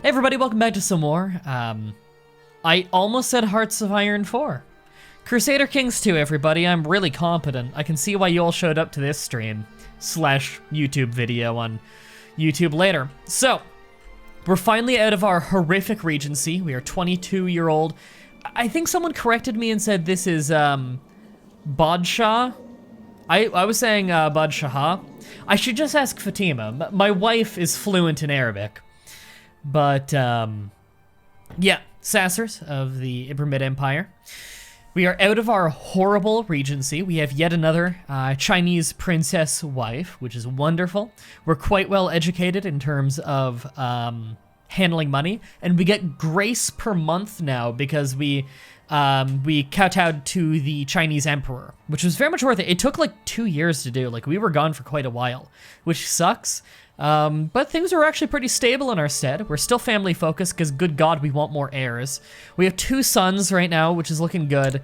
Hey everybody, welcome back to some more. I almost said Hearts of Iron 4. Crusader Kings 2, everybody. I'm really competent. I can see why you all showed up to this stream / YouTube video on YouTube later. So, we're finally out of our horrific regency. We are 22-year-old. I think someone corrected me and said this is Badshah. I was saying Badshah. I should just ask Fatima. My wife is fluent in Arabic. But, yeah, Sassers of the Ibrahimid Empire. We are out of our horrible regency. We have yet another Chinese princess wife, which is wonderful. We're quite well educated in terms of handling money, and we get grace per month now because we kowtowed to the Chinese emperor, which was very much worth it. It took like 2 years to do. Like, we were gone for quite a while, which sucks. But things are actually pretty stable in our stead. We're still family focused because, good God, we want more heirs. We have 2 sons right now, which is looking good.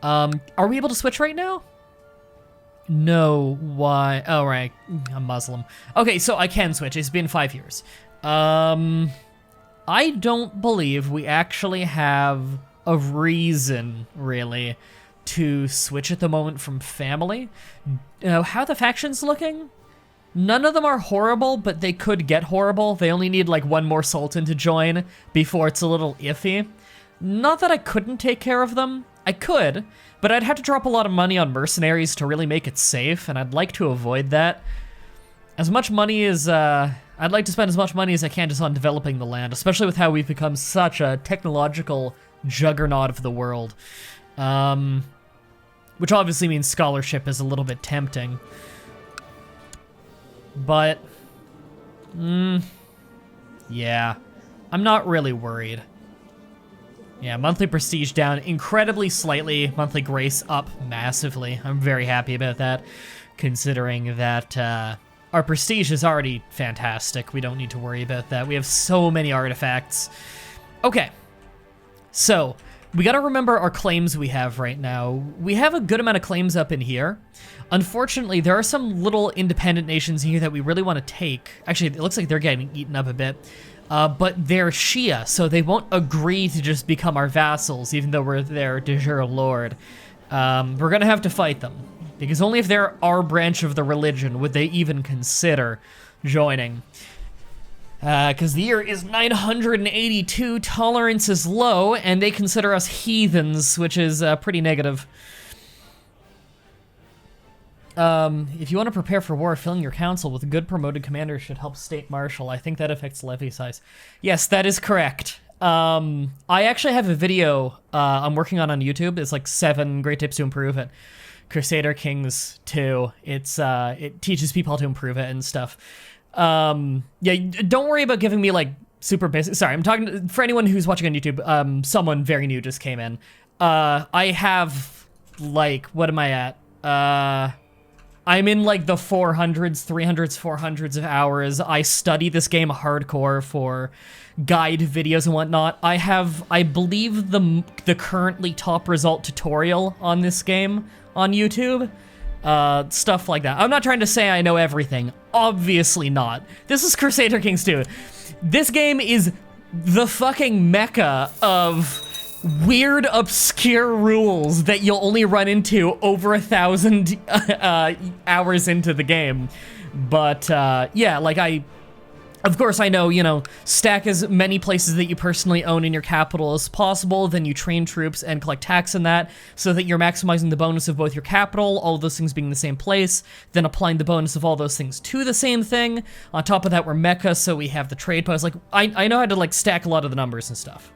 Are we able to switch right now? No, why? Oh, right, I'm Muslim. Okay, so I can switch. It's been 5 years. I don't believe we actually have a reason, really, to switch at the moment from family. How are the factions looking? None of them are horrible, but they could get horrible. They only need like one more sultan to join before it's a little iffy. Not that I couldn't take care of them. I could, but I'd have to drop a lot of money on mercenaries to really make it safe, and I'd like to avoid that. As much money as, I'd like to spend as much money as I can just on developing the land, especially with how we've become such a technological juggernaut of the world. Which obviously means scholarship is a little bit tempting. But, yeah, I'm not really worried. Yeah, monthly prestige down incredibly slightly, monthly grace up massively. I'm very happy about that, considering that our prestige is already fantastic. We don't need to worry about that. We have so many artifacts. Okay, so we gotta remember our claims we have right now. We have a good amount of claims up in here. Unfortunately, there are some little independent nations here that we really want to take. Actually, it looks like they're getting eaten up a bit. But they're Shia, so they won't agree to just become our vassals, even though we're their de jure lord. We're gonna have to fight them, because only if they're our branch of the religion would they even consider joining. Because the year is 982, tolerance is low, and they consider us heathens, which is pretty negative. If you want to prepare for war, filling your council with good promoted commanders should help state marshal. I think that affects levy size. Yes, that is correct. I actually have a video I'm working on YouTube. It's like 7 great tips to improve it. Crusader Kings 2. It teaches people how to improve it and stuff. Yeah, don't worry about giving me like super basic. Sorry, I'm talking for anyone who's watching on YouTube. Someone very new just came in. I have like, what am I at? I'm in like the 400s, 300s, 400s of hours. I study this game hardcore for guide videos and whatnot. I have, I believe, the currently top result tutorial on this game on YouTube. Stuff like that. I'm not trying to say I know everything. Obviously not. This is Crusader Kings 2. This game is the fucking Mecca of weird, obscure rules that you'll only run into over 1,000 hours into the game. But, yeah, like of course I know, you know, stack as many places that you personally own in your capital as possible, then you train troops and collect tax on that, so that you're maximizing the bonus of both your capital, all of those things being in the same place, then applying the bonus of all those things to the same thing. On top of that, we're Mecca, so we have the trade post. Like, I know how to, like, stack a lot of the numbers and stuff.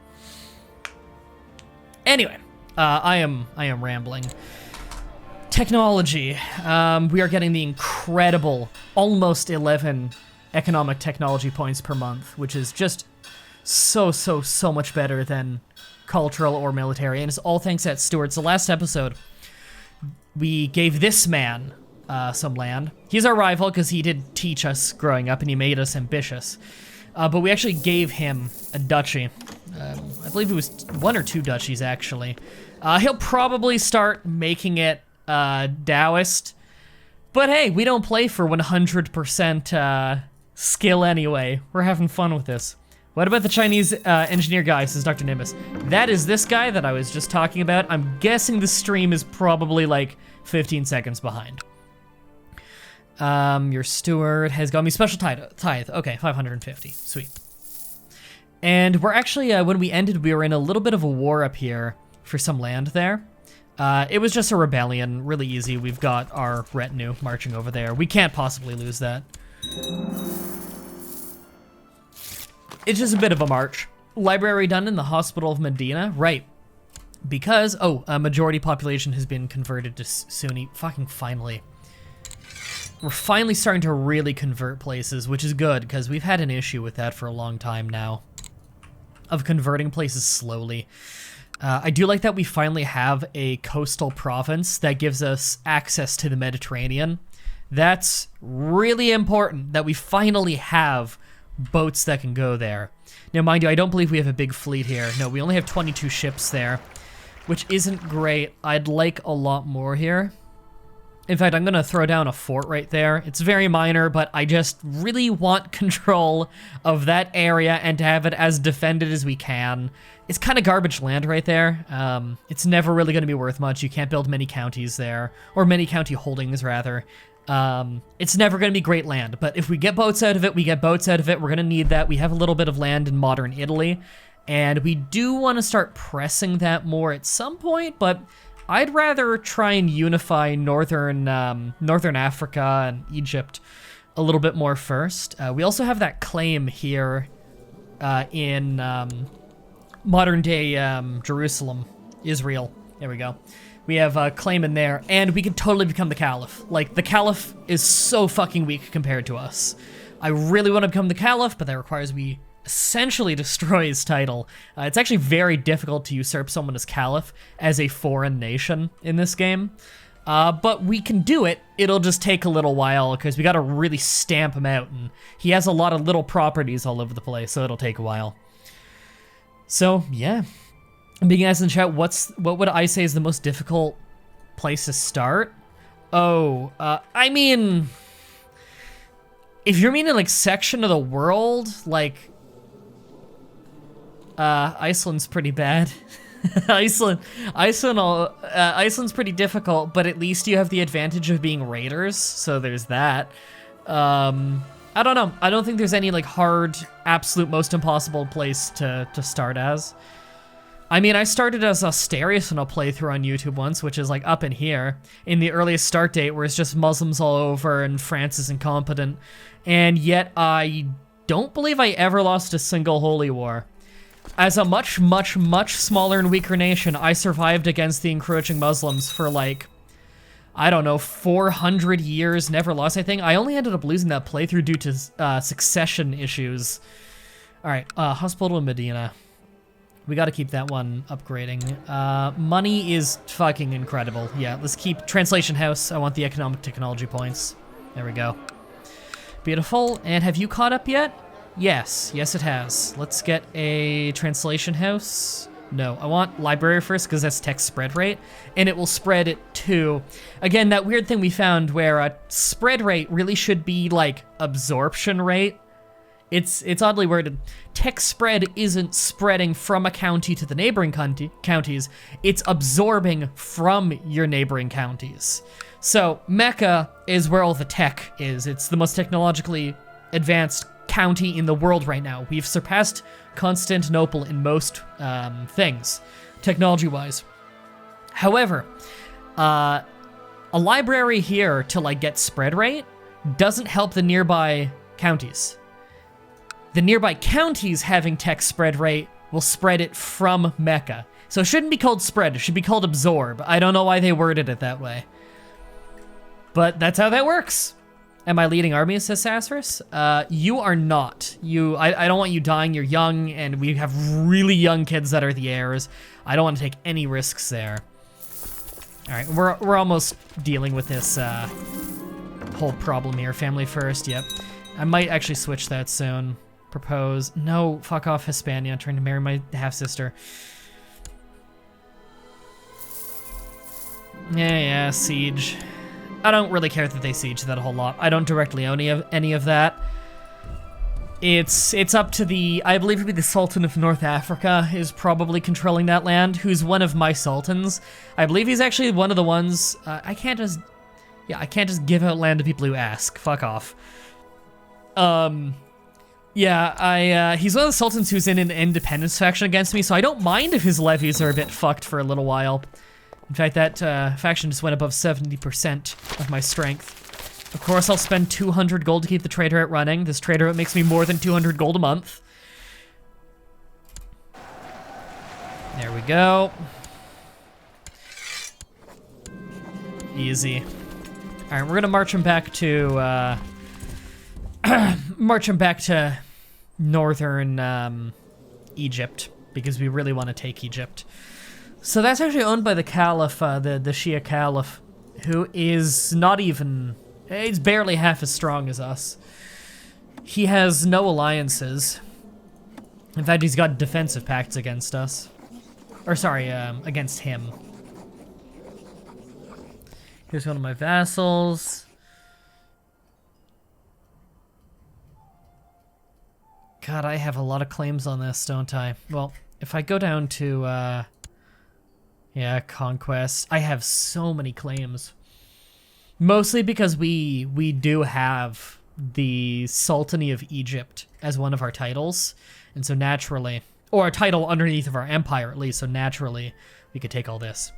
Anyway, I am rambling. Technology. We are getting the incredible, almost 11 economic technology points per month, which is just so much better than cultural or military, and it's all thanks to Stewards. The last episode, we gave this man some land. He's our rival because he did teach us growing up and he made us ambitious. But we actually gave him a duchy. I believe it was 1 or 2 duchies, actually. He'll probably start making it Taoist. But hey, we don't play for 100% skill anyway. We're having fun with this. What about the Chinese engineer guy, says Dr. Nimbus? That is this guy that I was just talking about. I'm guessing the stream is probably like 15 seconds behind. Your steward has got me special tithe. Okay, 550. Sweet. And we're actually, when we ended, we were in a little bit of a war up here for some land there. It was just a rebellion, really easy. We've got our retinue marching over there. We can't possibly lose that. It's just a bit of a march. Library done in the Hospital of Medina, right. Because, a majority population has been converted to Sunni. Fucking finally. We're finally starting to really convert places, which is good, because we've had an issue with that for a long time now. Of converting places slowly. I do like that we finally have a coastal province that gives us access to the Mediterranean. That's really important, that we finally have boats that can go there. Now, mind you, I don't believe we have a big fleet here. No, we only have 22 ships there, which isn't great. I'd like a lot more here. In fact, I'm gonna throw down a fort right there. It's very minor, but I just really want control of that area and to have it as defended as we can. It's kind of garbage land right there. It's never really gonna be worth much. You can't build many counties there, or many county holdings rather. It's never gonna be great land, but if we get boats out of it, we get boats out of it. We're gonna need that. We have a little bit of land in modern Italy, and we do wanna start pressing that more at some point, but I'd rather try and unify northern Africa and Egypt a little bit more first. We also have that claim here in modern day Jerusalem, Israel. There we go. We have a claim in there, and we can totally become the Caliph. Like, the Caliph is so fucking weak compared to us. I really want to become the Caliph, but that requires we essentially destroy his title. It's actually very difficult to usurp someone as Caliph as a foreign nation in this game. But we can do it. It'll just take a little while because we gotta really stamp him out, and he has a lot of little properties all over the place, so it'll take a while. So, yeah. Being asked in the chat, what would I say is the most difficult place to start? I mean, if you're meaning like section of the world, like, Iceland's pretty bad. Iceland's pretty difficult, but at least you have the advantage of being raiders, so there's that. I don't know. I don't think there's any like hard, absolute most impossible place to start as. I mean, I started as Asterius in a playthrough on YouTube once, which is like up in here, in the earliest start date, where it's just Muslims all over and France is incompetent, and yet I don't believe I ever lost a single holy war. As a much, much, much smaller and weaker nation, I survived against the encroaching Muslims for like, I don't know, 400 years, never lost anything. I only ended up losing that playthrough due to succession issues. All right, Hospital in Medina. We gotta keep that one upgrading. Money is fucking incredible. Yeah, let's keep Translation House. I want the economic technology points. There we go. Beautiful. And have you caught up yet? Yes, it has. Let's get a Translation House. No, I want Library first because that's text spread rate, and it will spread it to, again, that weird thing we found where a spread rate really should be like absorption rate. It's oddly worded. Text spread isn't spreading from a county to the neighboring counties. It's absorbing from your neighboring counties. So Mecca is where all the tech is. It's the most technologically advanced county in the world right now. We've surpassed Constantinople in most things, technology-wise. However, a library here to like get spread rate doesn't help the nearby counties. The nearby counties having text spread rate will spread it from Mecca. So it shouldn't be called spread, it should be called absorb. I don't know why they worded it that way. But that's how that works. Am I leading armies, says Sassarus? You are not. I don't want you dying, you're young, and we have really young kids that are the heirs. I don't want to take any risks there. All right, we're almost dealing with this whole problem here. Family first, yep. I might actually switch that soon. Propose. No, fuck off Hispania, trying to marry my half-sister. Yeah, siege. I don't really care that they siege that a whole lot. I don't directly own any of that. It's up to the, I believe it'd be the Sultan of North Africa is probably controlling that land, who's one of my sultans. I believe he's actually one of the ones, I can't just give out land to people who ask. Fuck off. Yeah, he's one of the sultans who's in an independence faction against me, so I don't mind if his levies are a bit fucked for a little while. In fact, that faction just went above 70% of my strength. Of course, I'll spend 200 gold to keep the trader out running. This trader out makes me more than 200 gold a month. There we go. Easy. All right, we're gonna march him back to northern Egypt because we really want to take Egypt. So that's actually owned by the Caliph, the Shia Caliph, who is not even. He's barely half as strong as us. He has no alliances. In fact, he's got defensive pacts against us. Or sorry, against him. Here's one of my vassals. God, I have a lot of claims on this, don't I? Well, if I go down to, yeah, conquest, I have so many claims. Mostly because we do have the Sultany of Egypt as one of our titles, and so naturally, or a title underneath of our empire at least, so naturally we could take all this.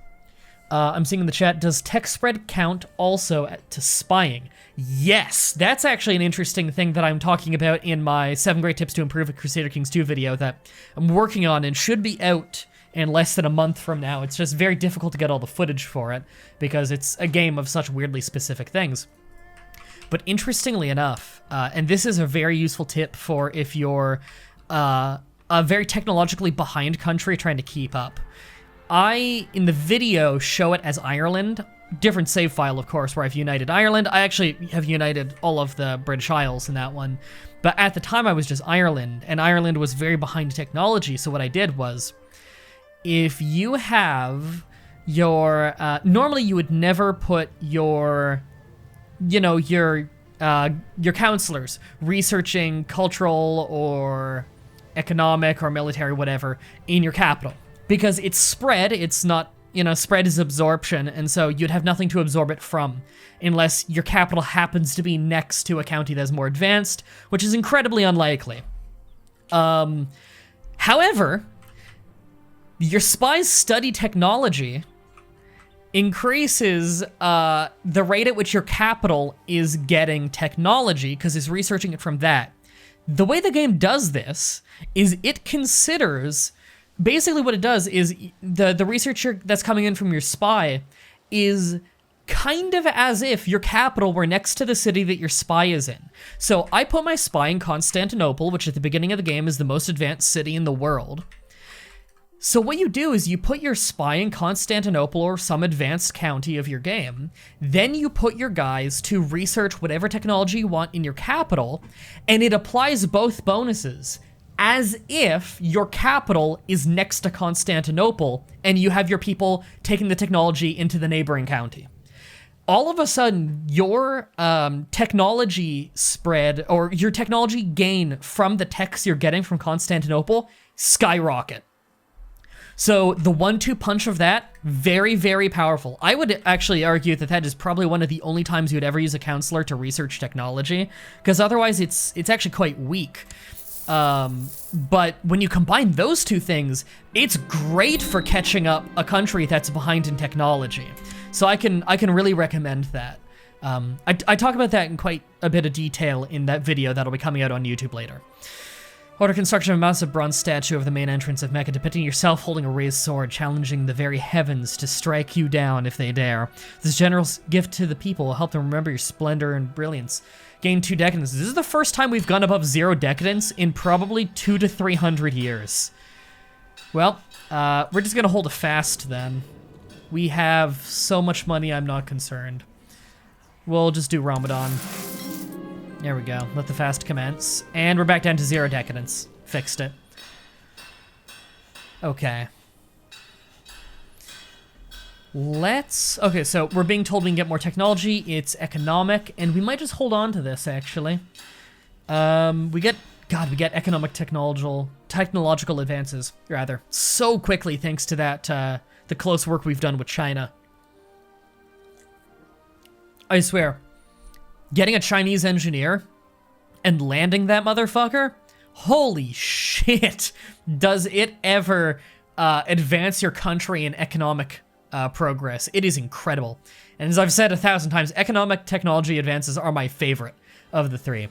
I'm seeing in the chat, does tech spread count also to spying? Yes, that's actually an interesting thing that I'm talking about in my 7 Great Tips to Improve at Crusader Kings 2 video that I'm working on and should be out in less than a month from now. It's just very difficult to get all the footage for it because it's a game of such weirdly specific things. But interestingly enough, and this is a very useful tip for if you're a very technologically behind country trying to keep up. I, in the video, show it as Ireland. Different save file, of course, where I've united Ireland. I actually have united all of the British Isles in that one. But at the time, I was just Ireland, and Ireland was very behind technology, so what I did was, if you have your, normally you would never put your, your counselors researching cultural or economic or military, whatever, in your capital. Because it's spread, it's not, spread is absorption, and so you'd have nothing to absorb it from, unless your capital happens to be next to a county that's more advanced, which is incredibly unlikely. However, your spies study technology increases the rate at which your capital is getting technology, because it's researching it from that. The way the game does this is it considers, basically what it does is the researcher that's coming in from your spy is kind of as if your capital were next to the city that your spy is in. So I put my spy in Constantinople, which at the beginning of the game is the most advanced city in the world. So what you do is you put your spy in Constantinople or some advanced county of your game, then you put your guys to research whatever technology you want in your capital, and it applies both bonuses as if your capital is next to Constantinople and you have your people taking the technology into the neighboring county. All of a sudden, your technology spread or your technology gain from the techs you're getting from Constantinople skyrocket. So the 1-2 punch of that, very, very powerful. I would actually argue that that is probably one of the only times you would ever use a counselor to research technology, because otherwise it's actually quite weak. But when you combine those two things, it's great for catching up a country that's behind in technology. So I can really recommend that. I talk about that in quite a bit of detail in that video that'll be coming out on YouTube later. Order construction of a massive bronze statue of the main entrance of Mecca, depicting yourself holding a raised sword, challenging the very heavens to strike you down if they dare. This generous gift to the people will help them remember your splendor and brilliance. Gain 2 decadence. This is the first time we've gone above 0 decadence in probably 200 to 300 years. Well, we're just gonna hold a fast then. We have so much money, I'm not concerned. We'll just do Ramadan. There we go. Let the fast commence. And we're back down to 0 decadence. Fixed it. Okay. Okay, so we're being told we can get more technology. It's economic, and we might just hold on to this, actually. We get God, we get technological advances, rather, so quickly thanks to that, the close work we've done with China. I swear, getting a Chinese engineer and landing that motherfucker, holy shit, does it ever advance your country in economic progress. It is incredible. And as I've said 1,000 times, economic technology advances are my favorite of the three.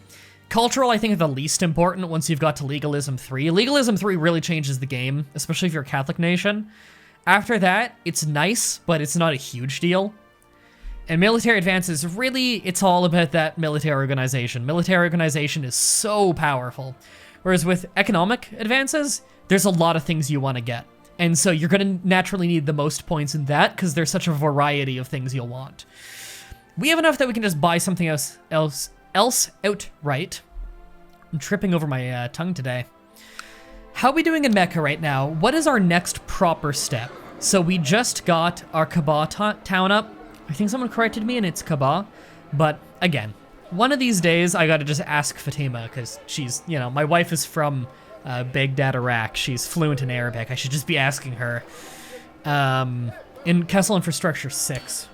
Cultural, I think, are the least important once you've got to Legalism 3. Legalism 3 really changes the game, especially if you're a Catholic nation. After that, it's nice, but it's not a huge deal. And military advances, really, it's all about that military organization. Military organization is so powerful. Whereas with economic advances, there's a lot of things you want to get. And so you're going to naturally need the most points in that because there's such a variety of things you'll want. We have enough that we can just buy something else outright. I'm tripping over my tongue today. How are we doing in Mecca right now? What is our next proper step? So we just got our Kaaba town up. I think someone corrected me and it's Kaaba. But again, one of these days I gotta just ask Fatima because she's, you know, my wife is from Baghdad, Iraq. She's fluent in Arabic. I should just be asking her. In Castle Infrastructure 6.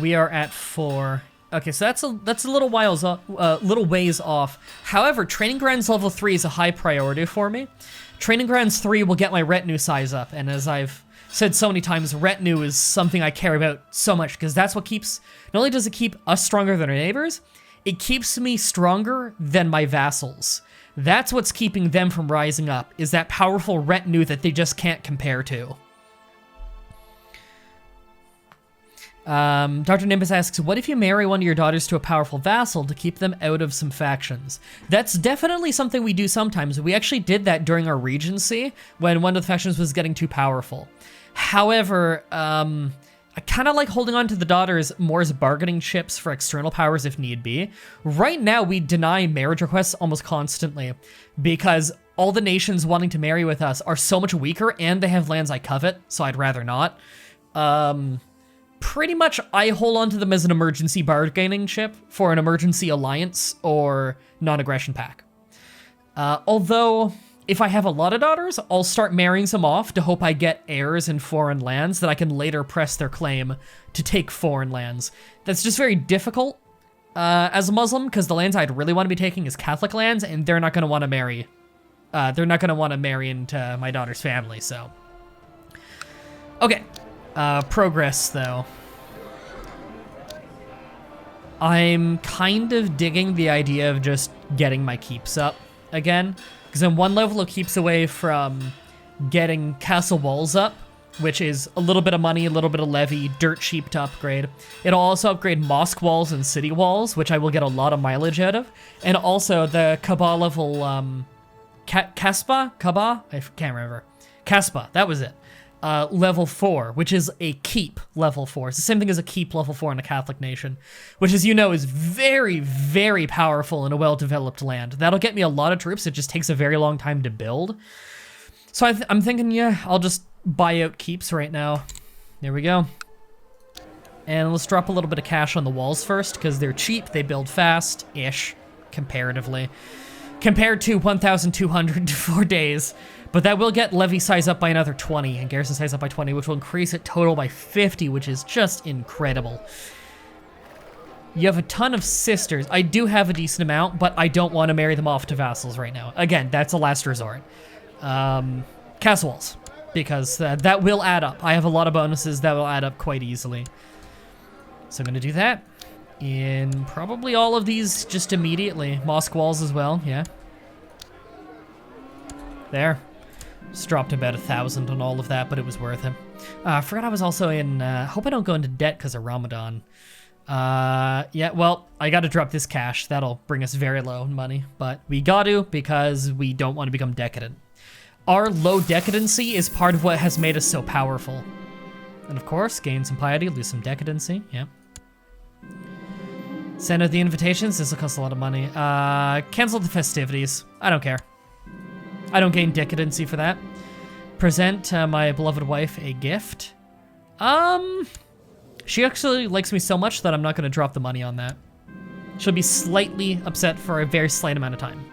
We are at 4. Okay, so that's a little ways off. However, Training Grounds level 3 is a high priority for me. Training Grounds 3 will get my retinue size up, and as I've said so many times, retinue is something I care about so much, because that's what keeps, not only does it keep us stronger than our neighbors, it keeps me stronger than my vassals. That's what's keeping them from rising up, is that powerful retinue that they just can't compare to. Dr. Nimbus asks, what if you marry one of your daughters to a powerful vassal to keep them out of some factions? That's definitely something we do sometimes. We actually did that during our regency when one of the factions was getting too powerful. However, I kind of like holding on to the daughters more as bargaining chips for external powers if need be. Right now, we deny marriage requests almost constantly because all the nations wanting to marry with us are so much weaker and they have lands I covet, so I'd rather not. Pretty much, I hold on to them as an emergency bargaining chip for an emergency alliance or non-aggression pact. Although, if I have a lot of daughters, I'll start marrying some off to hope I get heirs in foreign lands that I can later press their claim to take foreign lands. That's just very difficult as a Muslim, because the lands I'd really want to be taking is Catholic lands, and they're not going to want to marry. They're not going to want to marry into my daughter's family, so. Okay. Progress, though. I'm kind of digging the idea of just getting my keeps up again, because I'm one level of keeps away from getting castle walls up, which is a little bit of money, a little bit of levy, dirt cheap to upgrade. It'll also upgrade mosque walls and city walls, which I will get a lot of mileage out of, and also the Kaaba level, Kaaba? I can't remember. Casbah, that was it. Level 4, which is a keep level 4. It's the same thing as a keep level 4 in a Catholic nation, which, as you know, is very, very powerful in a well-developed land. That'll get me a lot of troops. It just takes a very long time to build. So I'm thinking, yeah, I'll just buy out keeps right now. There we go. And let's drop a little bit of cash on the walls first, because they're cheap. They build fast-ish, comparatively. Compared to 1,200 to 4 days. But that will get levy size up by another 20 and garrison size up by 20, which will increase it total by 50, which is just incredible. You have a ton of sisters. I do have a decent amount, but I don't want to marry them off to vassals right now. Again, that's a last resort. Castle walls, because that will add up. I have a lot of bonuses that will add up quite easily. So I'm going to do that in probably all of these just immediately. Mosque walls as well, yeah. There. Just dropped about 1,000 on all of that, but it was worth it. I forgot I was also in, hope I don't go into debt because of Ramadan. Yeah, well, I got to drop this cash. That'll bring us very low in money, but we got to because we don't want to become decadent. Our low decadency is part of what has made us so powerful. And of course, gain some piety, lose some decadency, yeah. Send out the invitations, this will cost a lot of money. Cancel the festivities, I don't care. I don't gain decadency for that. Present my beloved wife a gift. She actually likes me so much that I'm not going to drop the money on that. She'll be slightly upset for a very slight amount of time.